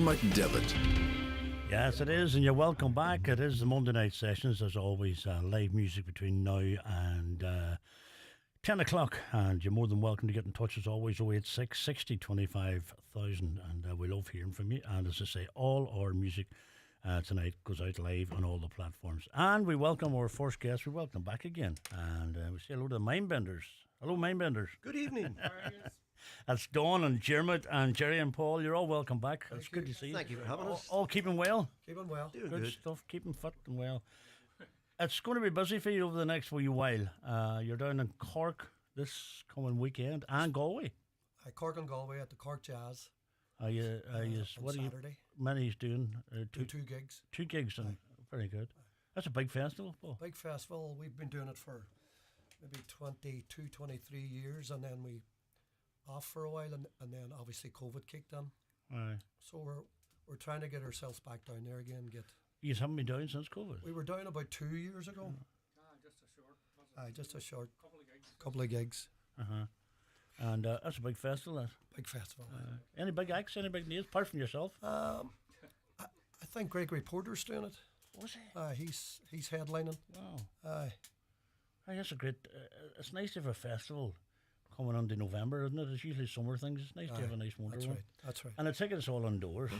McDevitt. Yes, it is, and you're welcome back. It is the Monday night sessions, as always, live music between now and 10 o'clock, and you're more than welcome to get in touch as always, 086 60 25,000, and we love hearing from you. And as I say, all our music tonight goes out live on all the platforms. And we welcome our first guest. We welcome back again, and we say hello to the Mindbenders. Hello, Mindbenders. Good evening. That's Dawn and Jermit and Jerry and Paul. You're all welcome back. It's good to see you. Thank you for having us. All keeping well. Keeping well. Doing Good good. stuff. Keeping fit and well. It's going to be busy for you over the next wee while. You're down in Cork this coming weekend and Galway. Cork and Galway at the Cork Jazz. Are you? On What are Saturday. you? Many's doing Two gigs. 2 gigs. And very good. That's a big festival, Paul. Big festival. We've been doing it for maybe 22, 23 years, and then we off for a while, and then obviously COVID kicked in. Aye. So we're trying to get ourselves back down there again. You haven't been down since COVID. We were down about 2 years ago. Just a short couple of gigs. And that's a big festival. That. Big festival. Any big acts? Any big names apart from yourself? I think Gregory Porter's doing it. Was he? He's headlining. Wow. Aye. Aye, that's a great. It's nice to have a festival coming on to November, isn't it? It's usually summer things. It's nice to have a nice winter That's one. right. That's right. And I take it it's all indoors.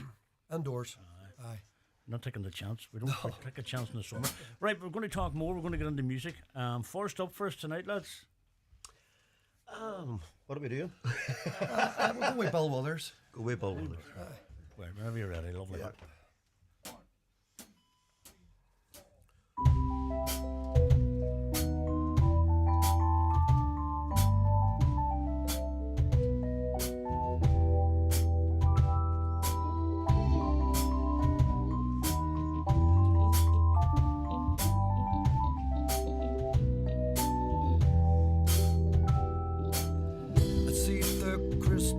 Indoors. Aye. Not taking the chance. We don't take a chance in the summer. Right, we're going to talk more. We're going to get into music. First up for us tonight, lads. What are we doing? We'll go with Bill Withers. Go away, Bill Withers. Right, whenever you're ready. Lovely. Yeah.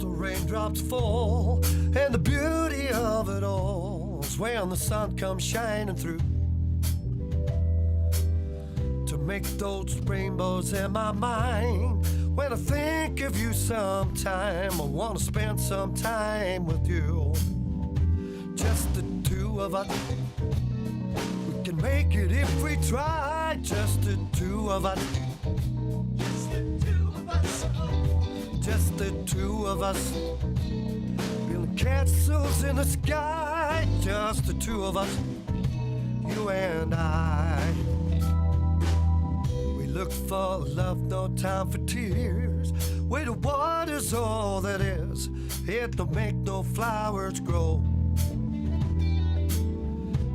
Raindrops fall, and the beauty of it all is when the sun comes shining through to make those rainbows in my mind. When I think of you sometime, I want to spend some time with you. Just the two of us, we can make it if we try. Just the two of us. Just the two of us, building castles in the sky. Just the two of us, you and I. We look for love, no time for tears. Wait, the water's all that is. It don't make no flowers grow.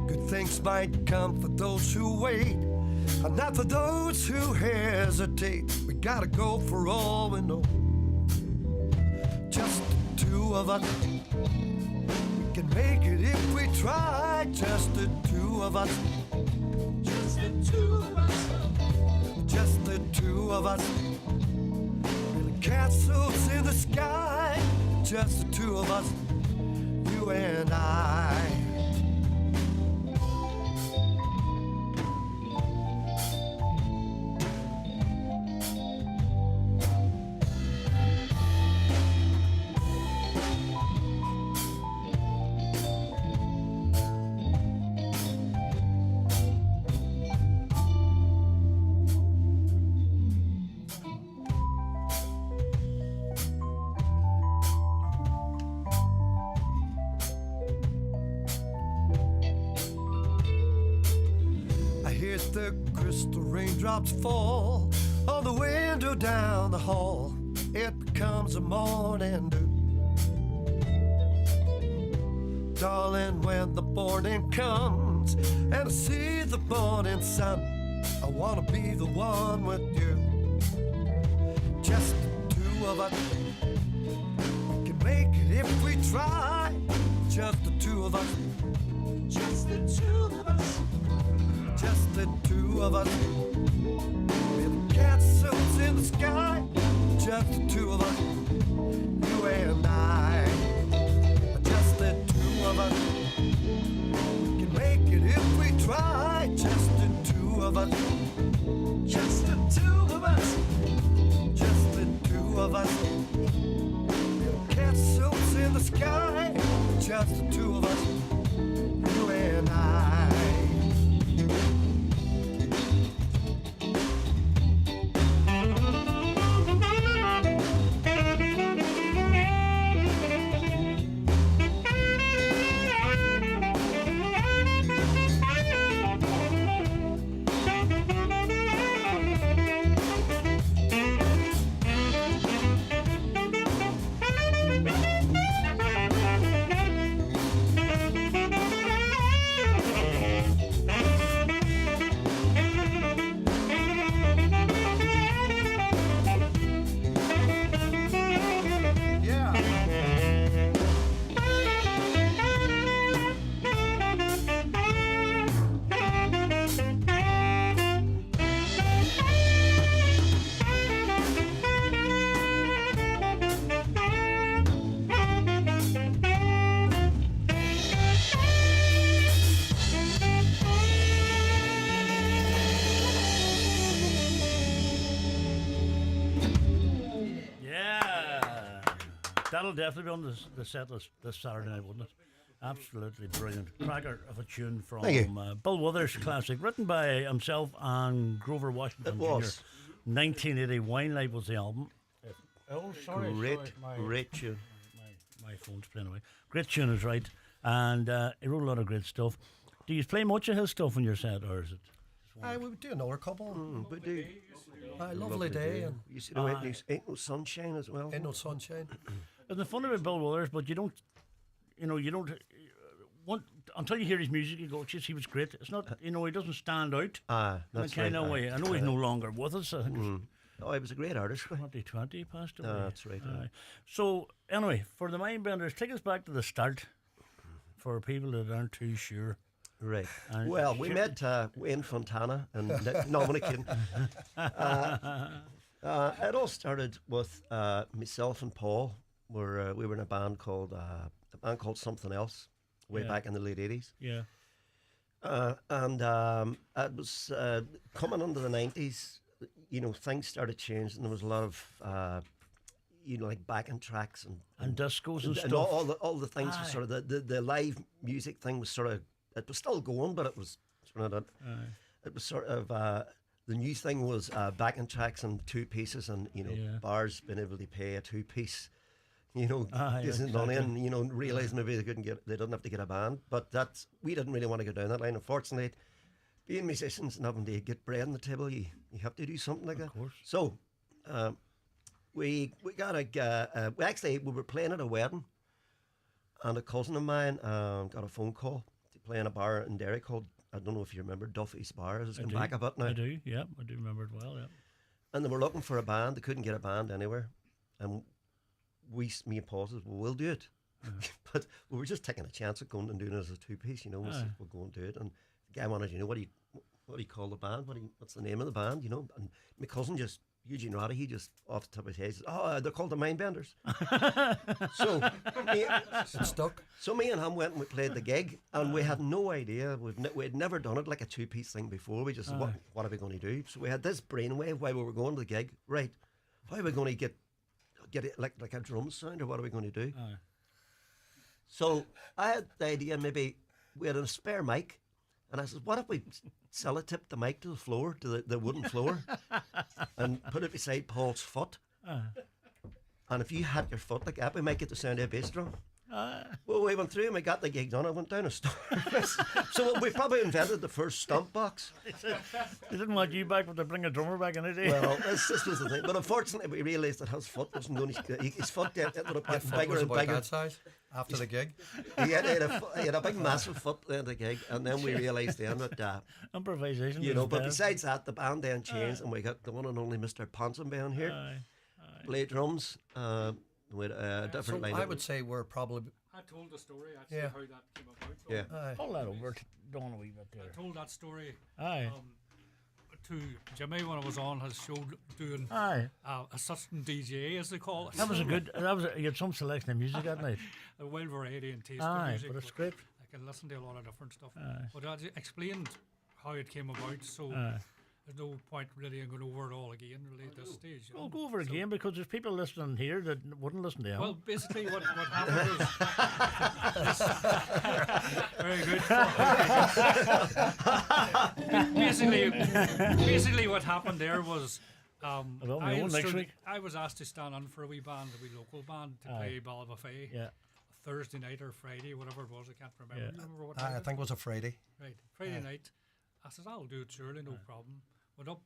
Good things might come for those who wait, and not for those who hesitate. We gotta go for all we know. Just the two of us, we can make it if we try. Just the two of us. Just the two of us. Just the two of us. Building castles in the sky. Just the two of us, you and I. The crystal raindrops fall on the window down the hall. It becomes a morning dew. Darling, when the morning comes and I see the morning sun, I wanna be the one with you. Just the two of us, we can make it if we try. Just the two of us. Just the two of us. Just the two of us, with castles in the sky. Just the two of us, you and I. Just the two of us, we can make it if we try. Just the two of us. Just the two of us. Just the two of us, with castles in the sky. just the two of us, you and I. Yeah. That'll definitely be on the set list this Saturday night, wouldn't it? Absolutely brilliant. Cracker of a tune from Thank you. Bill Withers classic, written by himself and Grover Washington It Jr. was. 1980 Wine Life was the album. Oh, sorry. Great tune. My phone's playing away. Great tune is right. And he wrote a lot of great stuff. Do you play much of his stuff on your set, or is it? We would do another couple. But do Lovely day and you see, no, ain't no sunshine as well. ain't no sunshine. Isn't it funny about Bill Withers, but you don't want, until you hear his music, you go, geez, he was great. It's not, he doesn't stand out in That's a kind right. of way. I know he's no longer with us. I think it was Oh, he was a great artist. 2020 he passed away. That's right. Aye. So, anyway, for the Mindbenders, take us back to the start for people that aren't too sure. Right. And Well, we sure- met Wayne Fontana, and no, I'm only kidding. It all started with myself and Paul. We were in a band called Something Else way Yeah. back in the late '80s, Yeah. and it was coming under the '90s. Things started changing. There was a lot of like backing tracks And discos and and stuff. all the things were Aye. sort of the live music thing was sort of, it was still going, but it was sort of it was sort of the new thing was backing tracks and two pieces, and Yeah. bars being able to pay a two piece, Aye, decent money, exactly. and realize maybe they didn't have to get a band, but we didn't really want to go down that line. Unfortunately, being musicians and having to get bread on the table, you have to do something like that. course. So we got we were playing at a wedding, and a cousin of mine got a phone call to play in a bar in Derry called, I don't know if you remember, Duffy's Bar. It's come back a bit now. I do, yeah. I do remember it well, yeah. And they were looking for a band. They couldn't get a band anywhere. And me and Paul said, well, we'll do it. But we were just taking a chance at going and doing it as a two-piece, We said, we'll go and do it. And the guy wanted, what do you call the band? What's the name of the band, And my cousin Eugene Roddy, he just off the top of his head says, they're called the Mindbenders. So It stuck. So me and him went and we played the gig, and we had no idea. We'd never done it like a two-piece thing before. We just said, what are we going to do? So we had this brainwave while we were going to the gig. Right, how are we going to get it like a drum sound, or what are we going to do? So I had the idea, maybe we had a spare mic, and I said, what if we sellotip the mic to the floor, to the wooden floor, and put it beside Paul's foot? And if you hit your foot like that, we might get the sound of a bass drum. Well, we went through and we got the gig done. I went down a store. So we probably invented the first stomp box. They didn't want you back, but they bring a drummer back in it, eh? Well, this was the thing. But unfortunately, we realised that his foot wasn't going to... His foot ended up My getting foot bigger was and about bigger. that size after the gig. He had a big, massive foot at the gig. And then we realised then that... Improvisation. is but best. besides that, the band then changed, and we got the one and only Mr. Ponsonby here. Play drums. With a different So line. I would say we're probably I told the story actually Yeah. how that came about. So Yeah. Pull that over to Dawn a wee bit there. I told that story Aye. to Jimmy when I was on his show doing Aye. assistant DJ, as they call it. That was a good, you had some selection of music that night. A wild variety and taste of Aye, music. but it's great. I can listen to a lot of different stuff. But I explained how it came about. So there's no point really in going over it all again really at this stage. You We'll know. go over So- again because there's people listening here that wouldn't listen to him. Well, basically, what happened was very good. basically, what happened there was Well, my own next week. I was asked to stand in for a wee band, a wee local band, to play Ballybofey Yeah. Thursday night or Friday, whatever it was. I can't remember. Yeah. Do you remember what I night think it was a Friday. Right, Friday night. I said, I'll do it, surely, no problem. Went up,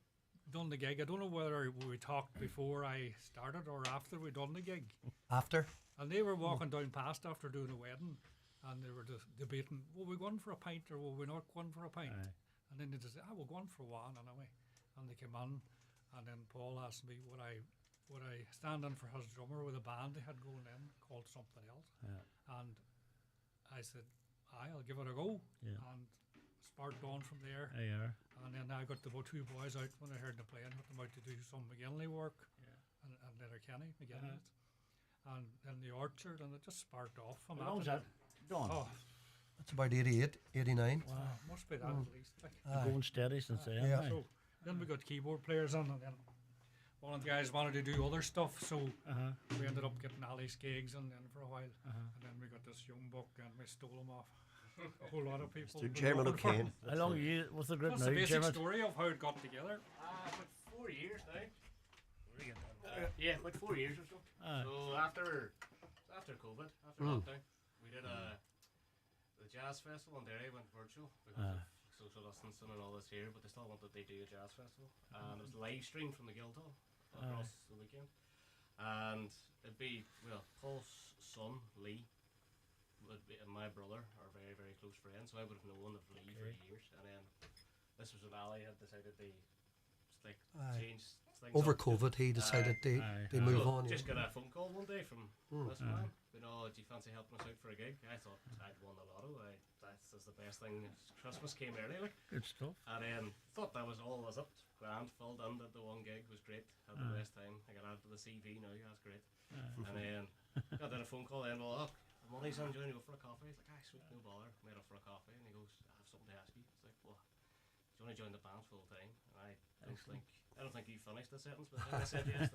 done the gig. I don't know whether we talked before I started or after we done the gig. After? And they were walking down past after doing a wedding, and they were debating, will we go in for a pint or will we not go in for a pint? And then they just said, we'll go in for one anyway. And they came in, and then Paul asked me, would I stand in for his drummer with a band they had going in called something else? And I said, I'll give it a go. Yeah. And sparked on from there. There you are. And then I got the two boys out when I heard them playing, got them out to do some McGinley work, and Letterkenny, McGinley, and then the Orchard, and it just sparked off from How long's that? Done. Oh, That's about 88, 89. must be that at least. Like. Going steady since then. Yeah. aye. So then we got keyboard players on, and then one of the guys wanted to do other stuff, so we ended up getting Ali's gigs and then for a while, and then we got this young buck, and we stole him off. A whole lot of people. Mr. were Chairman looking for O'Kane. him. How long are you with the group That's now, the basic Chairman? story of how it got together. About 4 years now. Yeah, about 4 years or so. So after COVID, after lockdown, we did the jazz festival in Derry went virtual because of social distancing and all this here, but they still wanted to do a jazz festival, and it was live streamed from the Guildhall across the weekend, and it'd be Paul's son Lee and my brother are very, very close friends, so I would have known of Lee for years, and then this was when Ali had decided to change things Over up. COVID, he decided they So move on. just got a phone call one day from this man. Do you fancy helping us out for a gig? I thought I'd won the lotto. That's the best thing. Christmas came early, like, Good stuff. and then thought that was all was up. Grand, filled in. Did the one gig, was great. Had the best time. I got added to the CV now. That's great. And then got then a phone call. Then money's on. Joining you go for a coffee. He's like, sweet, no bother. Made up for a coffee, and he goes, I have something to ask you. It's like, well, do you want to join the band full time? And I don't think you finished the sentence, but I said yes.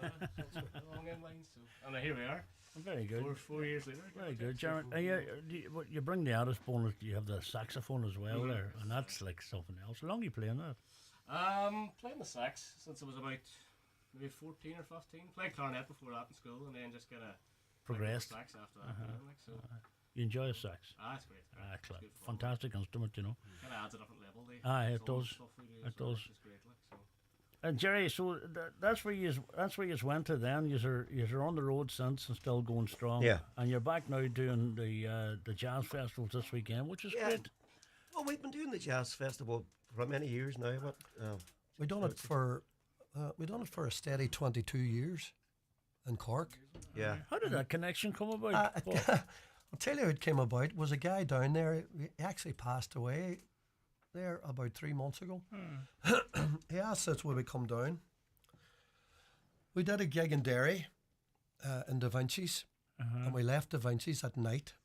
So along in lines. So, and here we are. Very good. 4 years later. Very good, Jared. You bring the artist bonus. You have the saxophone as well there, and that's like something else. How long are you playing that? Playing the sax since I was about maybe 14 or 15. Played clarinet before that in school, and then just kind of Progressed. sax after that. So You enjoy a sax? it's great. It's good fun. Fantastic instrument, you know. Kind of adds a different level. It some does. stuff we do, It so does. It's great, like, so. And Jerry, so that's where you went to then. You're on the road since and still going strong. Yeah. And you're back now doing the jazz festivals this weekend, which is Yeah. great. Well, we've been doing the jazz festival for many years now. But We done it for a steady 22 years in Cork. yeah, How did that connection come about? Paul? I'll tell you how it came about. Was a guy down there. He actually passed away there about 3 months ago. He asked us would we come down. We did a gig in Derry, in Da Vinci's, and we left Da Vinci's at night.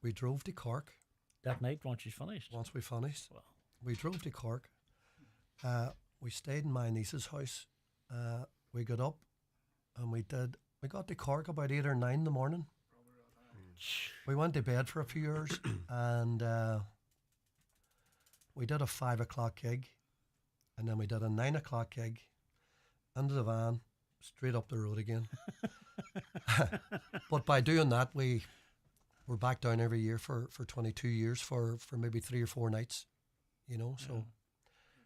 We drove to Cork That night, once she's finished. once we finished. Wow. We drove to Cork. We stayed in my niece's house. We got up and we got to Cork about 8 or 9 in the morning. We went to bed for a few hours and we did a 5 o'clock gig, and then we did a 9 o'clock gig, into the van, straight up the road again. But by doing that, we're back down every year for 22 years for maybe 3 or 4 nights, you know, so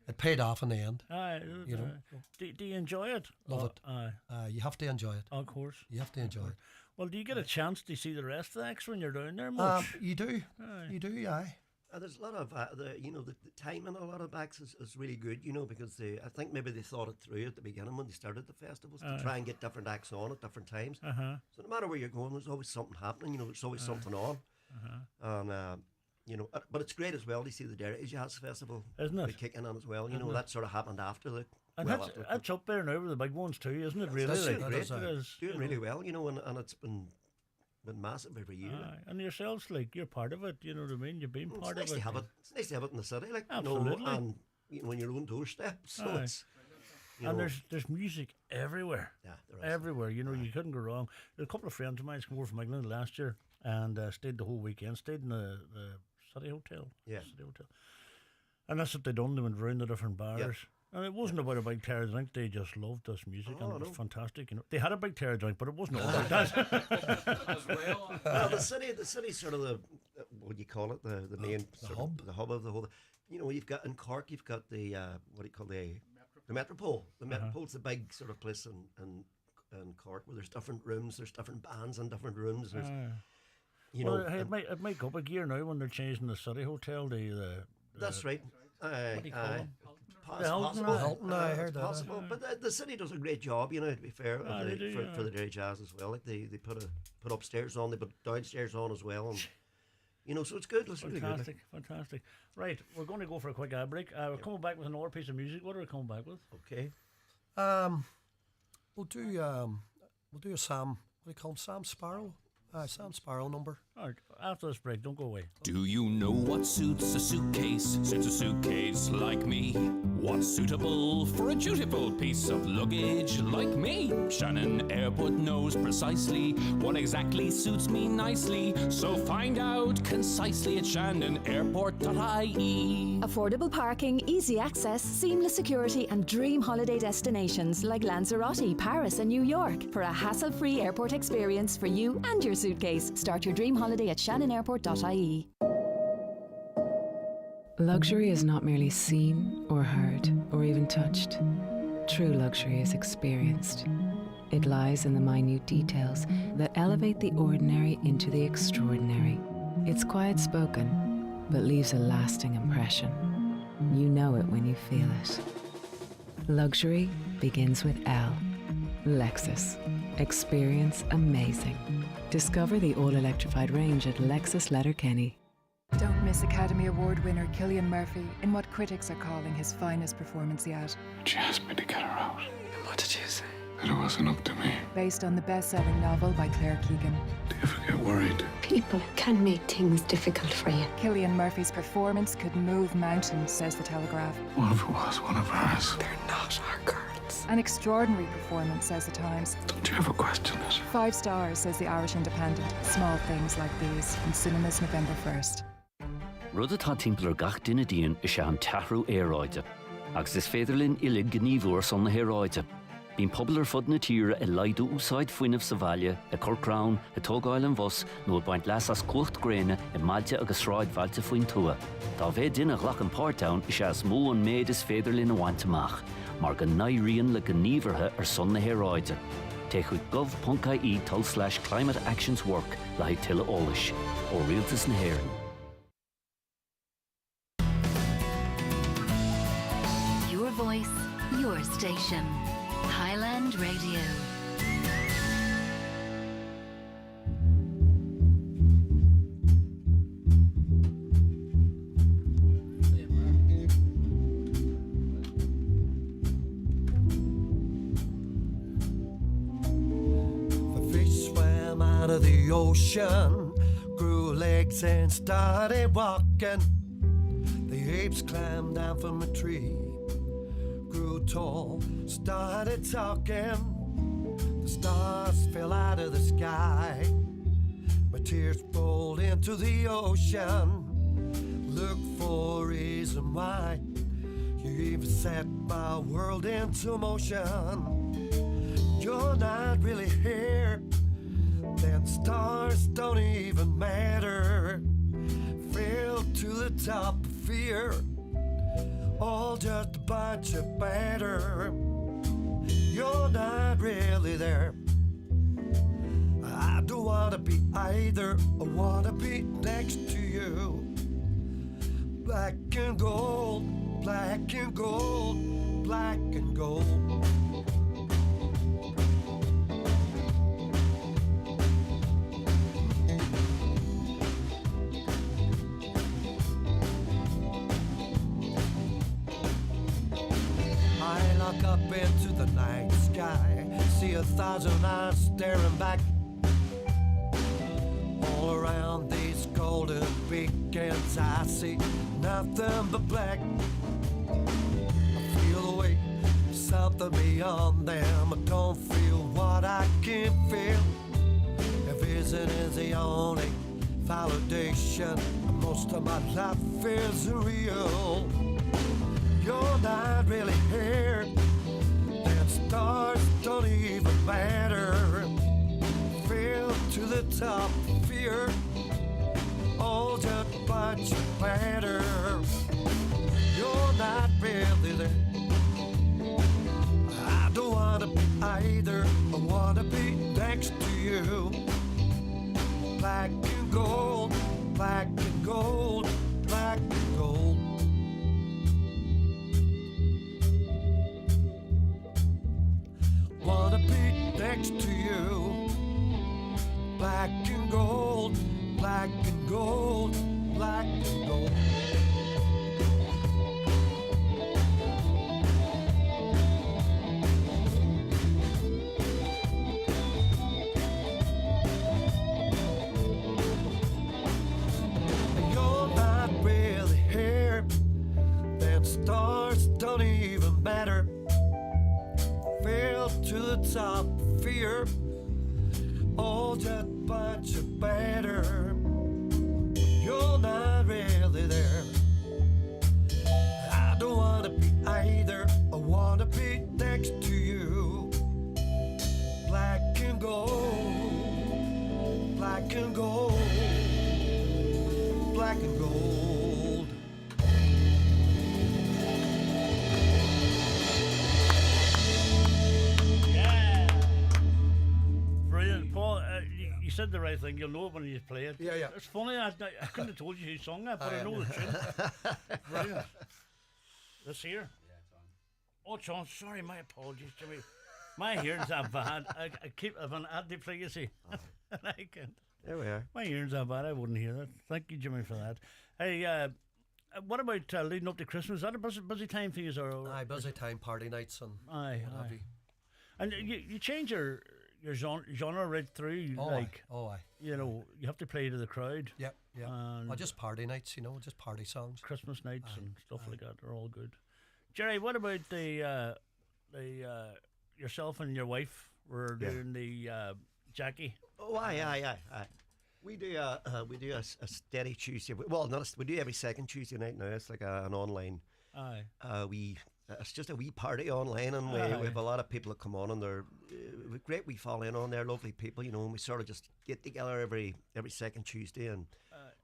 it paid off in the end. You know. Do you enjoy it? Love it. Aye. You have to enjoy it. Of course. You have to enjoy it. Well, do you get a chance to see the rest of the acts when you're down there much? You do. Aye. You do, aye. there's a lot of the timing of a lot of acts is really good, because I think maybe they thought it through at the beginning when they started the festivals to try and get different acts on at different times. So no matter where you're going, there's always something happening. There's always something on, and but it's great as well to see the Derry Jazz Festival, Isn't it? kicking on as well. That sort of happened after the. And that's up there now with the big ones too, isn't it? Really, That's like, doing great. it is, doing really well, and it's been massive every year. Aye. And yourselves, like, you're part of it. You know what I mean? You've been It's part nice of to it. have it. It's nice to have it in the city, like Absolutely. and on your own doorstep. So Aye. it's And there's music everywhere. yeah, there is. Everywhere, you know, you couldn't go wrong. There were a couple of friends of mine came over from England last year and stayed the whole weekend. Stayed in the City Hotel. Yeah. City Hotel. And that's what they done. They went round the different bars. And it wasn't about a big tired drink. They just loved this music and it was fantastic. You know, they had a big tired drink, but it wasn't all about that. As well. Well, the city's sort of the what do you call it? The main sort hub. of, the hub of the whole. You know, you've got in Cork, you've got the what do you call the Metropole. The Metropole's the big sort of place in Cork where there's different rooms, there's different bands in different rooms. There's, you know, Well, it might go up a gear now when they're changing the City Hotel. that's right. What do you call them? Possible, The Hilton, possible. Hilton, I heard that, Possible, but the city does a great job. You know, to be fair, of they the- do, for the Derry Jazz as well. Like they put upstairs on, they put downstairs on as well, and you know, so it's good. It's really good. Fantastic, fantastic. Right, we're going to go for a quick ad break. We're coming back with another piece of music. What are we coming back with? Okay. We'll do a Sam. What do you call him? Sam Sparrow. Sam Sparrow number. All right, after this break, don't go away. Do you know what suits a suitcase? Suits a suitcase like me. What's suitable for a dutiful piece of luggage like me? Shannon Airport knows precisely what exactly suits me nicely. So find out concisely at shannonairport.ie. Affordable parking, easy access, seamless security, and dream holiday destinations like Lanzarote, Paris, and New York for a hassle-free airport experience for you and your suitcase. Start your dream holiday at shannonairport.ie. Luxury is not merely seen or heard or even touched. True luxury is experienced. It lies in the minute details that elevate the ordinary into the extraordinary. It's quiet spoken, but leaves a lasting impression. You know it when you feel it. Luxury begins with L. Lexus. Experience amazing. Discover the all-electrified range at Lexus Letterkenny. Don't miss Academy Award winner Cillian Murphy in what critics are calling his finest performance yet. She asked me to get her out. And what did you say? That it wasn't up to me. Based on the best-selling novel by Claire Keegan. Do you ever get worried? People can make things difficult for you. Cillian Murphy's performance could move mountains, says The Telegraph. What if it was one of ours? They're not our girls. An extraordinary performance, says The Times. Don't you ever question it? 5 stars, says the Irish Independent. Small things like these in cinemas November 1st. Rud atá timpealar gach duine díon is se an teathrú éráide, agus is féidirlinn uile gníomhúir son na héráide. Bhín pobal ar fud na tíre I laidú úsáid fuinmh sa bhaile, I Corcrown, I Tógáil an Bhos, nó baint leas as cuacht gréine I Mailte agus Sráid Bhailte faoin tua. Tá bheith duine ghlach an Pártown is as mó an méid is féidirlinn a bhainteach, mar go naidhríonn le gníomhartha ar son na héráide. Take chuig gov.ie/climate actions work le haid tuile eolais, ó rialtas na hÉireann. Your voice, your station. Highland Radio. The fish swam out of the ocean, grew legs and started walking. The apes climbed down from a tree, grew tall, started talking. The stars fell out of the sky. My tears rolled into the ocean. Look for a reason why. You even set my world into motion. You're not really here, then stars don't even matter. Filled to the top of fear, all just a bunch of batter. You're not really there. I don't wanna be either. I wanna be next to you. Black and gold, black and gold, black and gold. I look up into the night sky, see 1,000 eyes staring back. All around these golden beacons I see nothing but black. something beyond them. I don't feel what I can feel. If vision is the only validation, most of my life is real. You're not really here, then stars don't even matter. Feel to the top, fear, all just bunch of batter. You're not really there. I don't wanna be either. I wanna be next to you. Black and gold, black and gold, black and gold. Wanna be next to you. Black and gold, black and gold, black and gold. You're not really here, then stars don't even matter. Fell to the top, fear, all just bunch of batter. You're not really there. I don't wanna be either. I wanna be next to you. Black and gold, black and gold, black and gold. Brilliant, Paul. You said the right thing. You'll know it when you play it. Yeah. It's funny. I couldn't have told you who sung that, but I know the tune. Brilliant. This here. Oh, John, sorry, my apologies, Jimmy. My hearing's that bad. I keep having ad-play, you see. I can't. There we are. My hearing's that bad. I wouldn't hear that. Thank you, Jimmy, for that. Hey, what about leading up to Christmas? Is that a busy time for you, or? Aye, busy time, party nights and Aye. what have you. And you change your genre right through, Aye. you know, you have to play to the crowd. Yep. And Or just party nights, you know, just party songs. Christmas nights and stuff like that are all good. Jerry, what about the yourself and your wife were doing the Jackie? Oh, aye. We do a steady Tuesday. Well, we do every second Tuesday night now. It's like an online. Aye. It's just a wee party online, and we have a lot of people that come on, and they're great. We fall in on. They're lovely people, you know. And we sort of just get together every second Tuesday and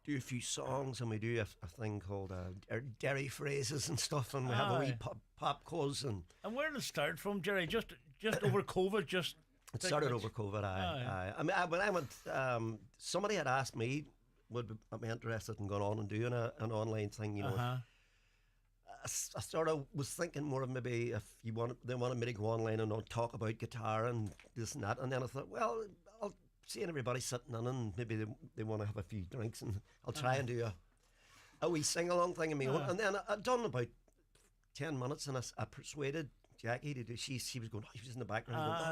do a few songs, and we do a thing called dairy phrases and stuff, and we have a wee pop quiz. And where did it start from, Jerry? Just over COVID, just. It started over COVID. Aye. I mean, when I went, somebody had asked me, would I be interested in going on and doing an online thing, you know. I sort of was thinking more of maybe if they wanted me to go online and not talk about guitar and this and that, and then I thought, well, I'll see everybody sitting in and maybe they want to have a few drinks, and I'll try and do a wee sing-along thing in my own. And then I'd done about 10 minutes, and I persuaded Jackie to do. She was going. She was in the background. Going,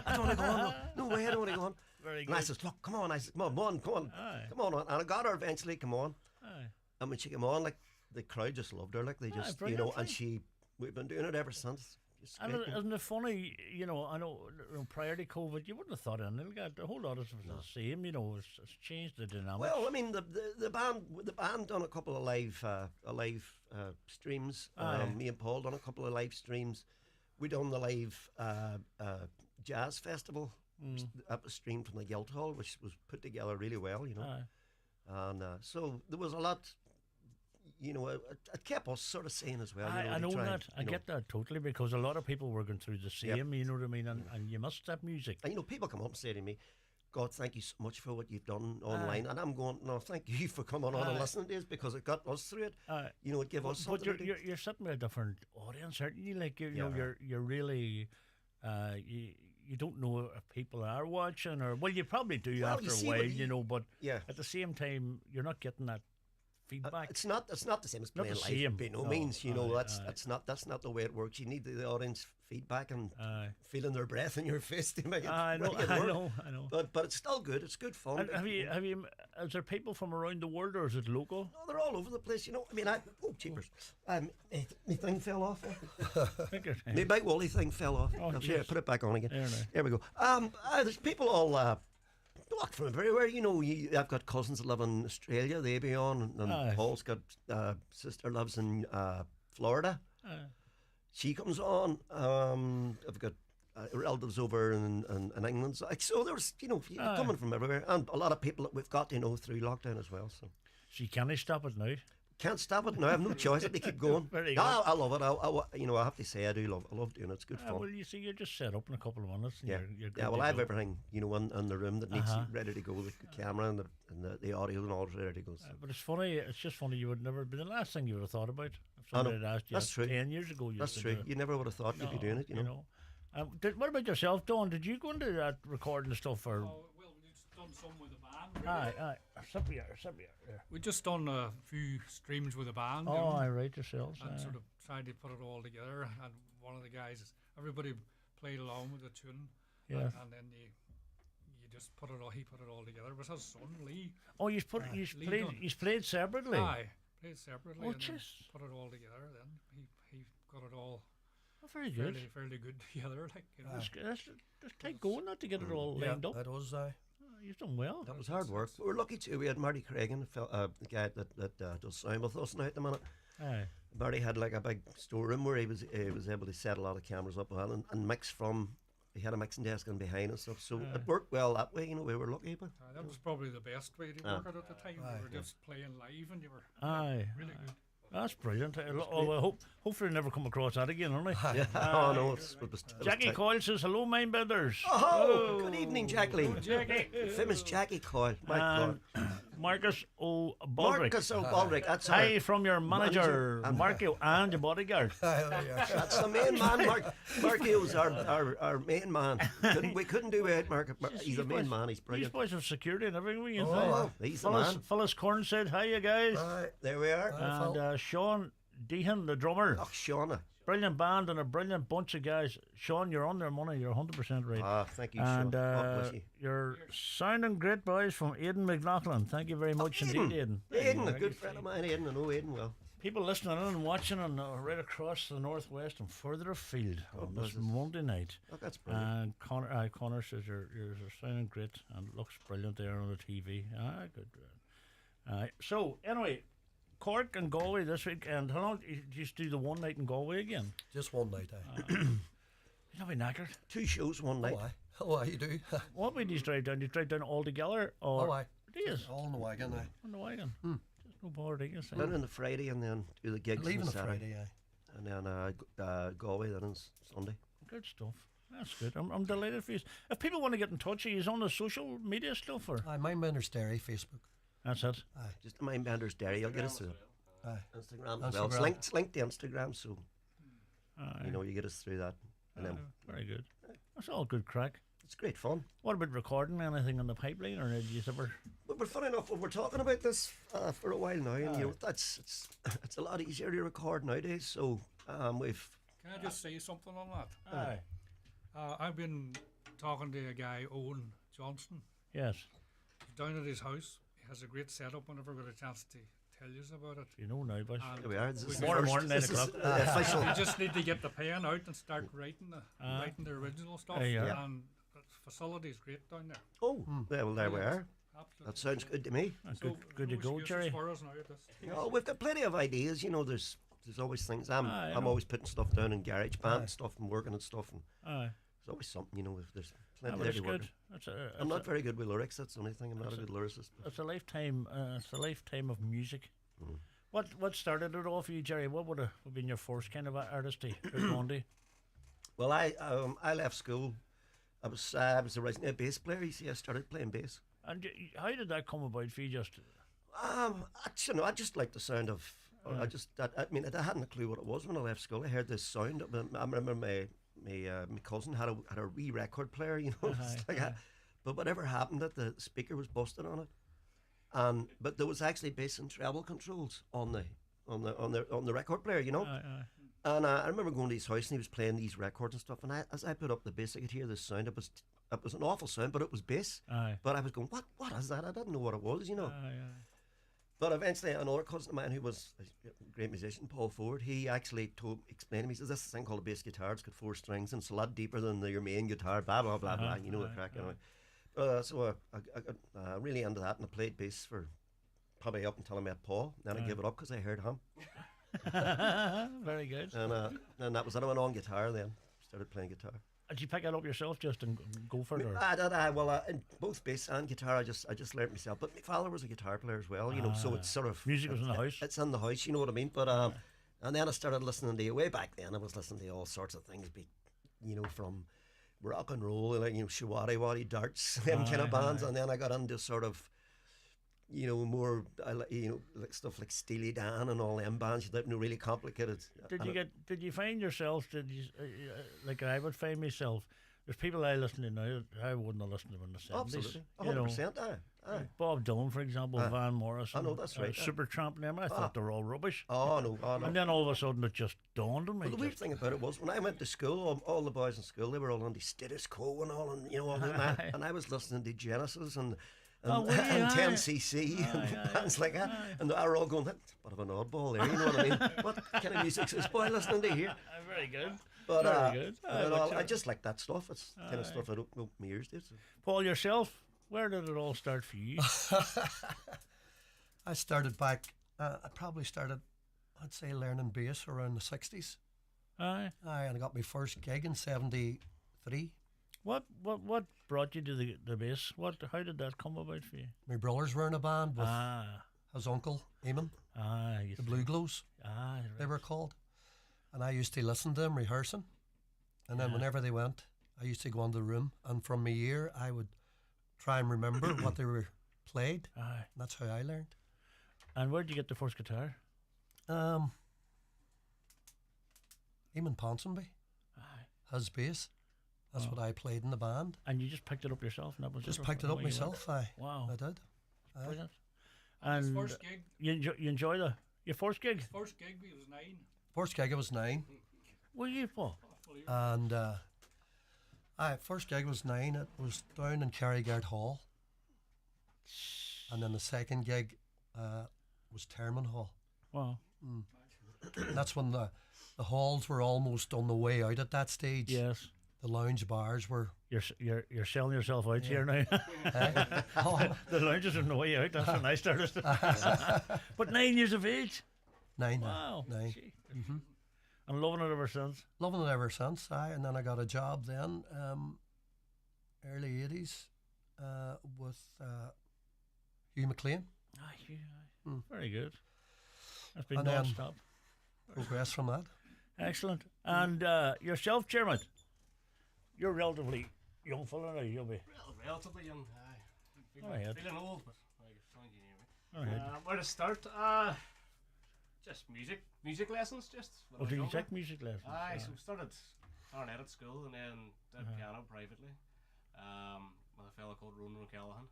I don't want to go on. No way, I don't want to go on. Very good. And I said, look, come on. I said, come on. Come on. And I got her eventually. Come on. And when she came on, like the crowd just loved her. Like they just, you know. And we've been doing it ever since. And isn't it funny? You know, I know prior to COVID, you wouldn't have thought anything. A whole lot of it was the same. You know, it's changed the dynamic. Well, I mean, the band done a couple of live streams. Me and Paul done a couple of live streams. We done the live jazz festival. That was streamed from the Guildhall, which was put together really well. You know, and so there was a lot. You know, it kept us sort of sane as well. I know that. I get that totally, because a lot of people were going through the same, you know what I mean? And you must have music. And, you know, people come up and say to me, God, thank you so much for what you've done online. And I'm going, no, thank you for coming on and listening to us, because it got us through it. You know, it gave us something. But you're sitting with a different audience, aren't you? Like, you know, you're really... You don't know if people are watching, or... Well, you probably do after a while, you know, but at the same time, you're not getting that feedback. It's not the same as Not playing the live. same. By no No, means, you know, aye, that's not the way it works. You need the audience feedback and Aye. feeling their breath in your face to make it. I know, make it I work. know, I know. But it's still good. It's good fun. And is there people from around the world, or is it local? No, they're all over the place. You know, I mean, oh, jeepers. My thing fell off. Take your time. My big woolly thing fell off. Oh, Here, jeez. put it back on again. There now. There we go. There's people all not from everywhere. You know, I've got cousins that live in Australia. They be on, and Aye. Paul's got sister lives in Florida. Aye. She comes on. I've got relatives over in England. So there's, you know, people Aye. coming from everywhere, and a lot of people that we've got, you know, through lockdown as well. So She can't stop it now. can't stop it now. I have no choice. I have to keep going. Very No, good. I love it. I have to say I love doing it. It's good fun. Well, you see, you're just set up in a couple of minutes. And Yeah, you're good yeah. Well, to I have go. everything, you know, in the room that needs Uh-huh. ready to go. The camera and the audio and all is ready to go. So. But it's funny. It's just funny. You would never be the last thing you would have thought about if I know. somebody had asked you. That's true. 10 years ago. You That's used to true. do it. You never would have thought you'd be doing it. You know. What about yourself, Dawn? Did you go into that recording stuff or? Oh, well, we've done some with the band. Aye. Something here. We just done a few streams with the band. you Oh, know, I write yourselves. and aye. sort of tried to put it all together. And one of the guys, everybody played along with the tune. Yeah. And then you just put it all. He put it all together. It was his son Lee. Oh, you Lee done. played separately. Aye, played separately. Oh, and then jeez. put it all together. Then he got it all. Oh, very good. Fairly good together. Like, you know. That's take going not to get it all lined up. It was. Oh, you've done well. That was hard work. We were lucky too. We had Marty Cregan, the guy that does sound with us now at the minute. Aye. Marty had like a big storeroom where he was able to set a lot of cameras up and mix from. He had a mixing desk in behind and stuff, so it worked well that way. You know, we were lucky, but That was probably the best way to work it at the time. We were just playing live, and you were Aye. really good. That's brilliant. Well, hopefully never come across that again, only. oh no, it was Jackie Coyle says hello, Mindbenders. Oh, good evening, Jacqueline. Jackie. Famous Jackie Coyle. My God. Marcus O'Baldrick. Marcus O'Baldrick. That's Hi from your manager, Marco, and your bodyguard. That's the main man. Markio's our main man. We couldn't do without Mark. He's the main man. He's These brilliant. boys have security and everything. We can Oh, he's the man. Phyllis Corn said hi, you guys. There we are. And Sean Dehan, the drummer. Oh, Shauna. Brilliant band and a brilliant bunch of guys. Sean, you're on their money. You're 100% right. Ah, thank you, And Sean. God bless you. you're sounding great, boys, from Aidan McLaughlin. Thank you very much indeed, Aidan. Aidan, a good friend of mine, Aidan. I know Aidan well. People listening in and watching and right across the northwest and further afield on this Monday night. Oh, that's brilliant. And Connor says you're sounding great and it looks brilliant there on the TV. Ah, good. So anyway, Cork and Galway this week. And how long did you just do the one night in Galway again? Just one night, aye. You'll be knackered. 2 shows one night. Oh, aye, you do. What way do you drive down? Do you drive down all together? Or Oh, aye. Do you? All in the wagon, aye. On the wagon. Just no bother, do you? Then on the Friday and then do the gigs Leaving on the Saturday. Friday, aye. And then Galway then on Sunday. Good stuff. That's good. I'm delighted for you. If people want to get in touch, are you on the social media stuff or? Aye, Mindbenders Dairy, Facebook. That's it. Aye. Just the Mindbenders Dairy. You'll get us through Aye. Instagram as well. It's linked to Instagram, so Aye. you know you get us through that. And then Very good. That's all good crack. it's great fun. What about recording anything on the pipeline, or did you ever? But we're funny enough when we're talking about this for a while now, and you know it's a lot easier to record nowadays. So we've. Can I just say something on that? Aye. I've been talking to a guy, Owen Johnston. Yes. He's down at his house. He has a great setup. Whenever we get a chance to tell you about it. You know now, boys. Here we are. This is the Morning, first- 9 this is, o'clock. official. You just need to get the pen out and start writing the original stuff. Yeah. And the facility is great down there. Oh, well, there we are. Absolutely. That sounds good to me. Good to go, excuses Jerry. for us now at this stage. You know, we've got plenty of ideas. You know, there's always things. I I'm know. always putting stuff down in GarageBand and stuff and working and stuff. And Aye. there's always something. You know, if there's Ah, plenty but there it's to work. good. That's I'm not very good with lyrics. That's the only thing. I'm not a good lyricist. It's a lifetime. It's a lifetime of music. Mm. What started it all for you, Jerry? What would have been your first kind of artistry? Gandhi? Well, I left school. I was originally a bass player. You see, I started playing bass. And how did that come about for you? Just I just like the sound of. I hadn't a clue what it was when I left school. I heard this sound. I remember my cousin had a wee record player. You know, it's like but whatever happened, that the speaker was busted on it, But there was actually bass and treble controls on the record player, you know. And I remember going to his house and he was playing these records and stuff. And as I put up the bass, I could hear the sound. It was an awful sound, but it was bass. But I was going, what is that? I didn't know what it was, you know. But eventually, another cousin of mine who was a great musician, Paul Ford, he actually explained to me, he says, this is a thing called a bass guitar. It's got 4 strings and it's a lot deeper than your main guitar, blah, blah, blah, blah. You know the crack, anyway. So I got really into that, and I played bass for probably up until I met Paul. Then I gave it up because I heard him. Very good. And that was it. I went on guitar then, started playing guitar. Did you pick it up yourself just and go for it? Or? I did. In both bass and guitar, I just learned myself. But my father was a guitar player as well, you know. So it's sort of music was in the house. It's in the house, you know what I mean. But and then I started listening to way back then. I was listening to all sorts of things, you know, from rock and roll, like, you know, Shawty Waddy Darts, them kind of bands. And then I got into sort of, you know, more, you know, like stuff like Steely Dan and all them bands that were really complicated. Did you find yourself? Like I would find myself? There's people I listen to now that I wouldn't have listened to in the 70s. Absolutely, 100%. Aye. Bob Dylan, for example, Van Morrison. I know, that's right. Supertramp and them. I thought they were all rubbish. Oh no. And then all of a sudden it just dawned on me. Well, the weird thing about it was when I went to school, all the boys in school, they were all on the status quo and all, and you know, all that. And I was listening to Genesis and 10cc and bands like that, and they were all going, that's a bit of an oddball there, you know what I mean? What kind of music is this boy listening to here? Very good. But very good. I just like that stuff. It's kind of stuff I don't open my ears to. So. Paul, yourself, where did it all start for you? I started back, I probably started, I'd say, learning bass around the 60s. Aye. And I got my first gig in 73. What brought you to the bass? How did that come about for you? My brothers were in a band with his uncle, Eamon. The Blue Glows, they were called. And I used to listen to them rehearsing. And then whenever they went, I used to go into the room. And from my ear, I would try and remember what they were played. And that's how I learned. And where did you get the first guitar? Eamon Ponsonby. His bass. That's what I played in the band. And you just picked it up yourself? And that was just picked it up myself, Wow. I did. Brilliant. And first gig. You enjoy your first gig? First gig was 9. First gig I was 9. Were you, Paul? And first gig was 9. It was down in Kerrygard Hall. And then the second gig was Terman Hall. Wow. And that's when the halls were almost on the way out at that stage. Yes. The lounge bars were. You're selling yourself out here now. The lounges are on the way out. That's when I started. But 9 years of age. 9. Wow. 9. Mm-hmm. And loving it ever since. Loving it ever since. And then I got a job then, early 80s, with Hugh McLean. Hugh. Very good. That's been and non-stop. Progress from that. Excellent. And yourself, Chairman, you're relatively young fella now. You'll be relatively young. Feeling old, but where to start? Just music lessons. Just. Did you take music lessons? So started clarinet at school and then did piano privately with a fellow called Ronan O'Callaghan.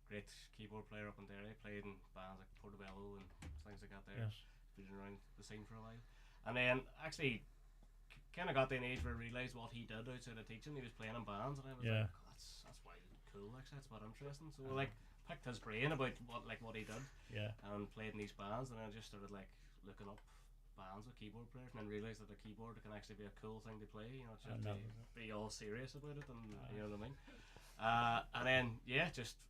Great keyboard player up in Derry. Played in bands like Portobello and things like that there. Yes. Been around the scene for a while. And then actually kind of got to an age where I realised what he did outside of teaching. He was playing in bands and I was like, oh, that's wild and cool, actually. That's what interesting. So like picked his brain about what he did. Yeah. And played in these bands, and then I just started like looking up bands with keyboard players, and then realised that a keyboard can actually be a cool thing to play. You know, just be all serious about it, and you know what I mean. And then just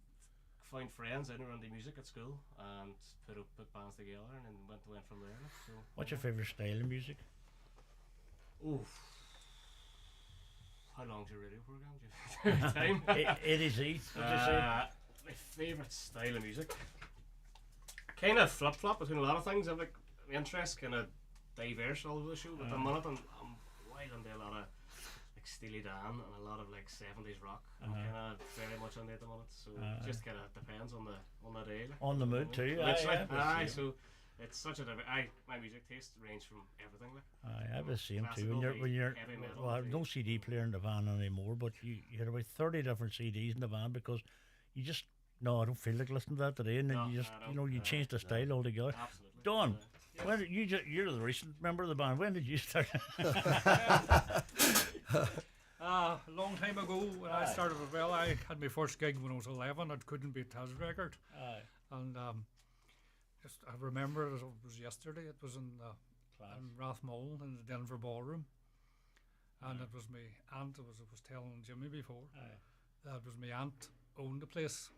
found friends in around the music at school, and put bands together, and then went from there. So what's your favourite style of music? How long's your radio program? Do you have time? It is easy. What'd you say? My favourite style of music, kind of flip flop between a lot of things. I'm like interest kind of diverse all over the show, but the minute I'm wild into a lot of like Steely Dan and a lot of like 70s rock. I'm kind of very much on it at the minute, so it just kind of depends on the day. Like, on the mood too. So it's such a my music tastes range from everything. Like I have the same too. When you're well, I have no CD player in the van anymore, but you had about 30 different CDs in the van because you just No, I don't feel like listening to that today. And then No, you just, I you don't. know, you changed the style altogether. Absolutely. Dawn, when did you're the recent member of the band. When did you start? A long time ago when I started as well, I had my first gig when I was 11. It couldn't beat his record. And just I remember it was yesterday. It was in Rathmullen in the Denver Ballroom. And it was my aunt, I was telling Jimmy before, that was my aunt owned the place.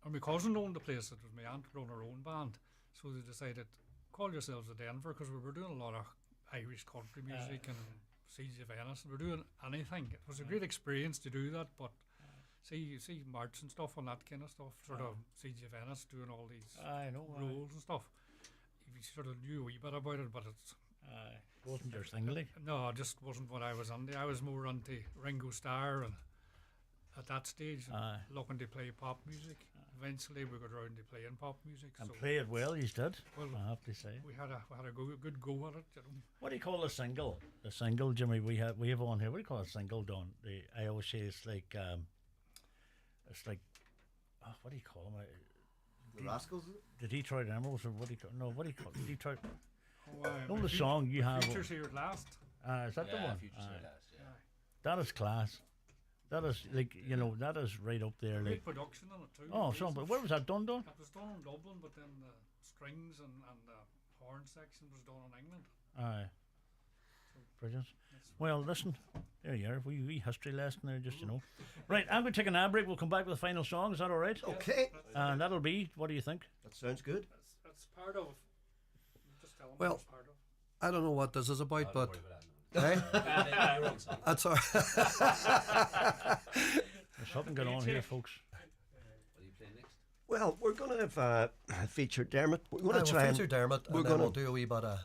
Or my cousin owned the place. It was my aunt run her own band. So they decided, call yourselves the Denver, because we were doing a lot of Irish country music and Siege of Venice. We were doing anything. It was a great experience to do that, but see march and stuff and that kind of stuff, sort of Siege of Venice, doing all these roles and stuff. You sort of knew a wee bit about it, but it's... wasn't your thing, like? No, it just wasn't what I was into. I was more into Ringo Starr, and at that stage, looking to play pop music. Eventually, we got around to playing pop music. And so play it well, you did. Well, I have to say. we had a good go at it. You know. What do you call a single? A single, Jimmy. We have on here. What do you call a single, Don? I always say it's like what do you call them? The Rascals. The Detroit Emeralds, or what do you call? No, what do you call it? Detroit? Oh, the song you have. Futures Here at Last. Is that the one? Futures Here at Last, yeah. That is class. That is that is right up there. Great Like production on it too. but where was that done? It was done in Dublin, but then the strings and the horn section was done in England. Aye. Brilliant. Well, listen, there you are. Wee history lesson there, just you know. Right, I'm going to take an ad break. We'll come back with the final song. Is that all right? Okay. And that'll be. What do you think? That sounds good. That's part of. Just tell them Well, what's part of. I don't know what this is about, but Hey? that's all right. There's something going on here, folks. What are you playing next? Well, we're going to have feature Dermot. We're going to We'll try feature Dermot, we're and then gonna we'll do a wee bit of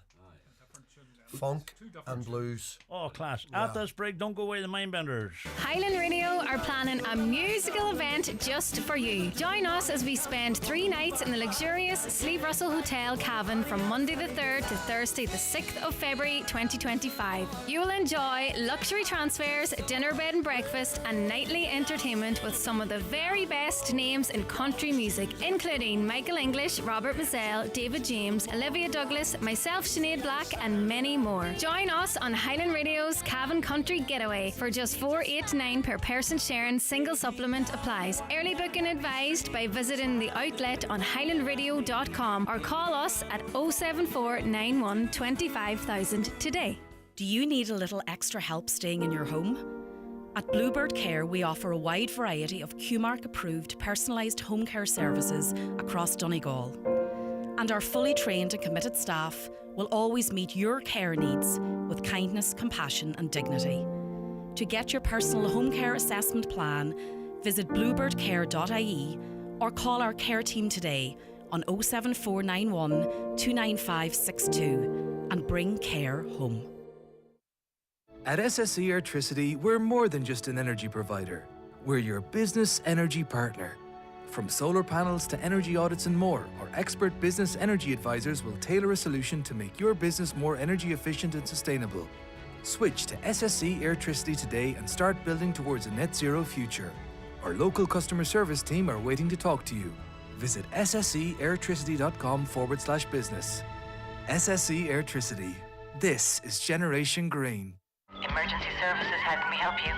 funk and blues. Oh, class. At this break, don't go away, the Mindbenders. Highland Radio are planning a musical event just for you. Join us as we spend 3 nights in the luxurious Sleeve Russell Hotel Cavan from Monday the 3rd to Thursday the 6th of February 2025. You will enjoy luxury transfers, dinner, bed and breakfast and nightly entertainment with some of the very best names in country music, including Michael English, Robert Mazzell, David James, Olivia Douglas, myself Sinead Black and many more. Join us on Highland Radio's Cavan Country Getaway for just $4.89 per person sharing. Single supplement applies. Early booking advised by visiting the outlet on highlandradio.com or call us at 074 91 25,000 today. Do you need a little extra help staying in your home? At Bluebird Care, we offer a wide variety of QMark approved personalised home care services across Donegal. And our fully trained and committed staff will always meet your care needs with kindness, compassion and dignity. To get your personal home care assessment plan, visit bluebirdcare.ie or call our care team today on 07491 29562 and bring care home. At SSE Airtricity, we're more than just an energy provider. We're your business energy partner. From solar panels to energy audits and more, our expert business energy advisors will tailor a solution to make your business more energy efficient and sustainable. Switch to SSE Airtricity today and start building towards a net zero future. Our local customer service team are waiting to talk to you. Visit sseairtricity.com/business. SSE Airtricity. This is Generation Green. Emergency services, how can we help you?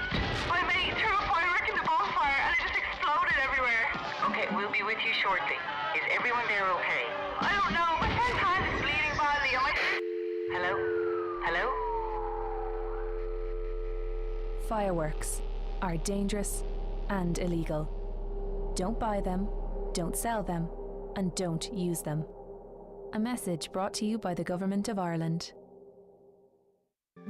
My mate threw a firework in the bonfire and it just exploded everywhere. Okay, we'll be with you shortly. Is everyone there okay? I don't know. My friend's hand is bleeding badly. Hello? Hello? Fireworks are dangerous and illegal. Don't buy them, don't sell them, and don't use them. A message brought to you by the Government of Ireland.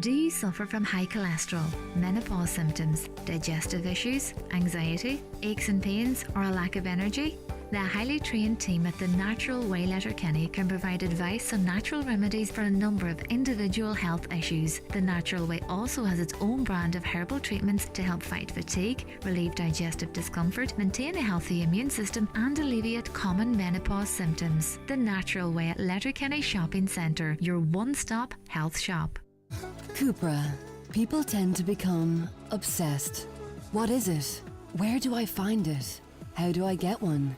Do you suffer from high cholesterol, menopause symptoms, digestive issues, anxiety, aches and pains, or a lack of energy? The highly trained team at The Natural Way Letterkenny can provide advice on natural remedies for a number of individual health issues. The Natural Way also has its own brand of herbal treatments to help fight fatigue, relieve digestive discomfort, maintain a healthy immune system, and alleviate common menopause symptoms. The Natural Way at Letterkenny Shopping Centre, your one-stop health shop. Cupra. People tend to become obsessed. What is it? Where do I find it? How do I get one?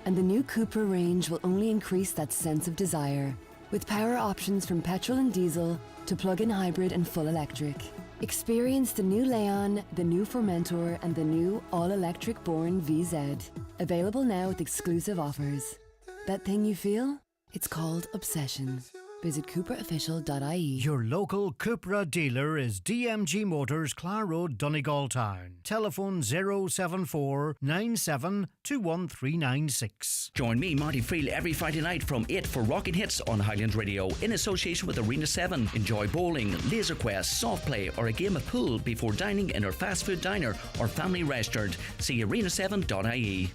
And the new Cupra range will only increase that sense of desire, with power options from petrol and diesel to plug-in hybrid and full electric. Experience the new Leon, the new Formentor, and the new all-electric Bourne VZ. Available now with exclusive offers. That thing you feel? It's called obsession. Visit CupraOfficial.ie. Your local Cupra dealer is DMG Motors, Clar Road, Donegal Town. Telephone 074 97 21396. Join me, Monty Friel, every Friday night from 8 for Rockin' Hits on Highland Radio in association with Arena 7. Enjoy bowling, laser quest, soft play, or a game of pool before dining in our fast food diner or family restaurant. See arena7.ie.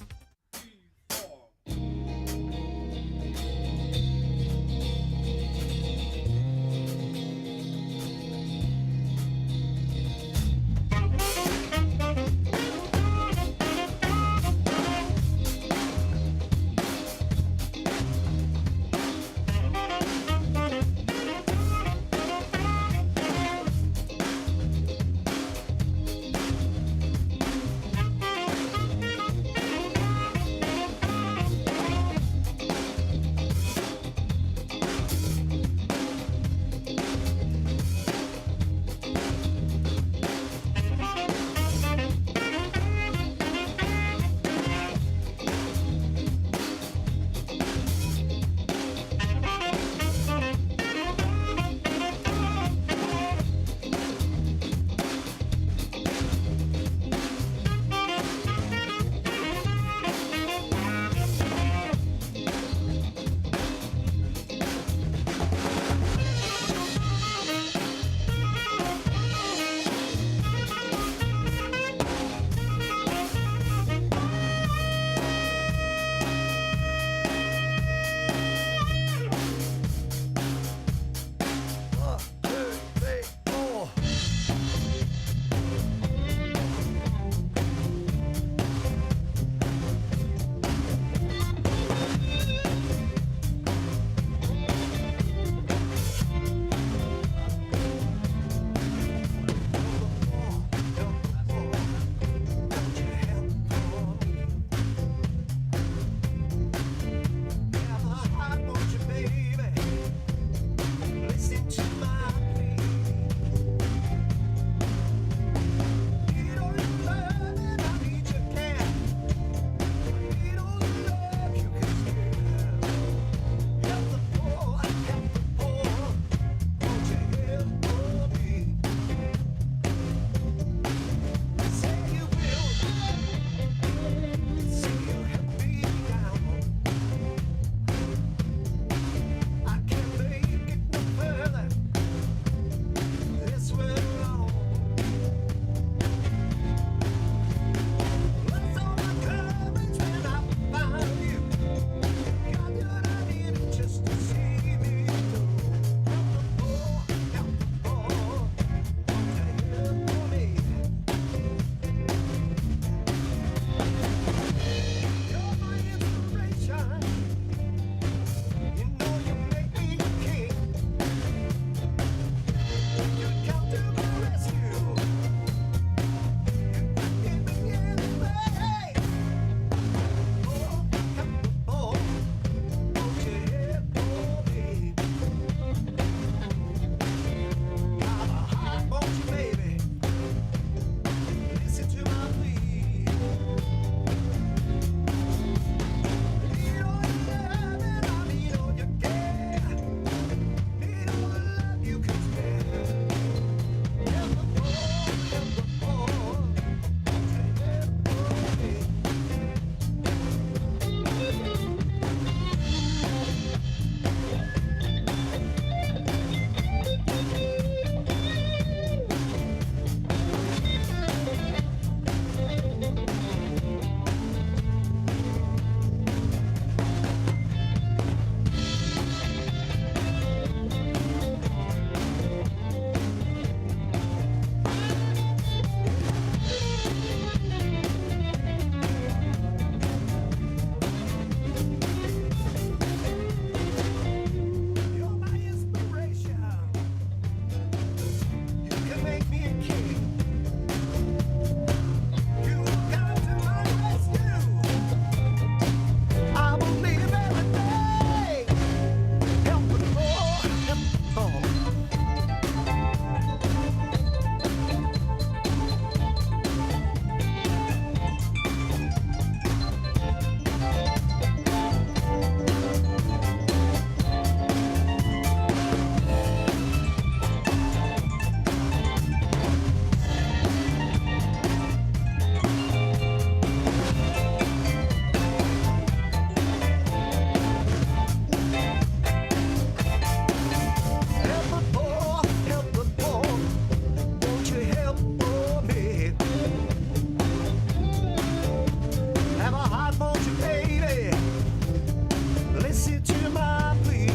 to my plea.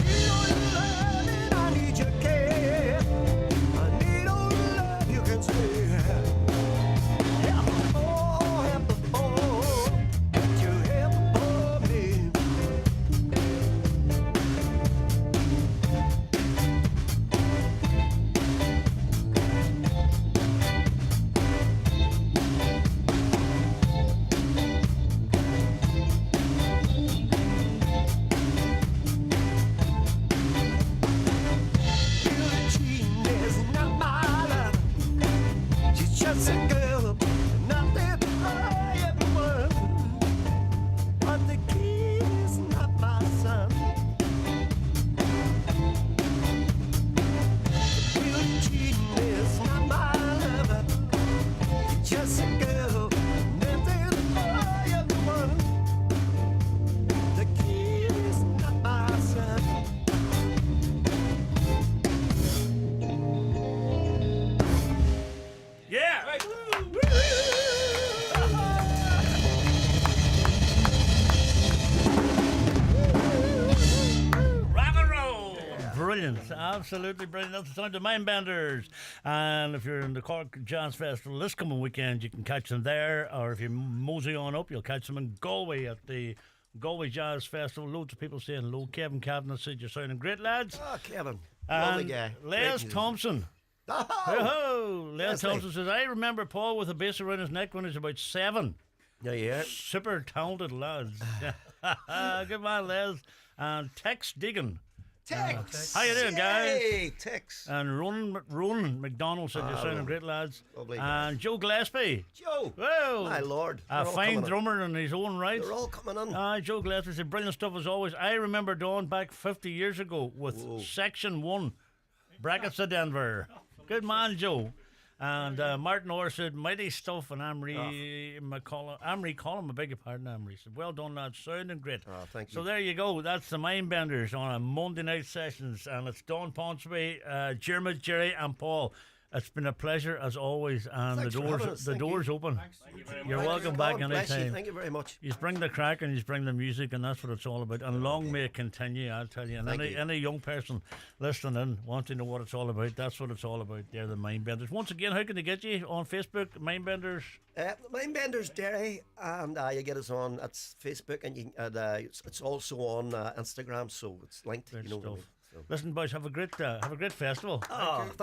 Need all your love and I need your care. I need all the love you can spare. Help the poor, help the poor. Would you help the poor me? Cheating is not my love. She's just a girl, nothing I ever want. But the key is not my son. Real cheating is not my lover. She's just a girl, nothing I ever want. The key is not my son. Yeah. Rock and roll. Brilliant. Absolutely brilliant. That's the sound of Mindbenders. And if you're in the Cork Jazz Festival this coming weekend, you can catch them there. Or if you mosey on up, you'll catch them in Galway at the Galway Jazz Festival. Loads of people saying hello. Kevin Kavanagh said you're sounding great, lads. Oh, Kevin. Lovely And guy. Les Great music. Thompson. Oh, Les Leslie. Thompson says, I remember Paul with a bass around his neck when he was about 7. Yeah. Super talented lads. Good man, Les. And Tex Diggin. Tex. How you doing, guys? Hey, Tex. And Ronan McDonald said you're sounding Ronan. great, lads. Lovely guy. And Joe Gillespie. Joe. Well, My lord. a They're all fine coming in. drummer in his own right. They're all coming in. Joe Gillespie said brilliant stuff as always. I remember Dawn back 50 years ago with Section 1, Brackets of Denver. Good man, Joe. And Martin Orr said, mighty stuff. And Amory Collum, I beg your pardon, Amory said, well done, lads, sounding great. Thank So you. there you go. That's the Mindbenders on a Monday night sessions. And it's Dawn Ponsonby, Jeremy, Jerry, and Paul. It's been a pleasure as always, and Thanks for having us. the Thank doors you. open. You're Thank welcome you. back God bless you. anytime. Thank you very much. You bring the crack and you bring the music, and that's what it's all about. And long may it continue, I'll tell you. And Thank you. any young person listening in wants to know what it's all about. That's what it's all about. They're the Mindbenders. Once again, how can they get you on Facebook? Mindbenders. Mindbenders Derry, and you get us on it's Facebook, and you can, it's also on Instagram, so it's linked. Great you know what I stuff. mean? So. Listen, boys, have a great festival. Oh, thank you.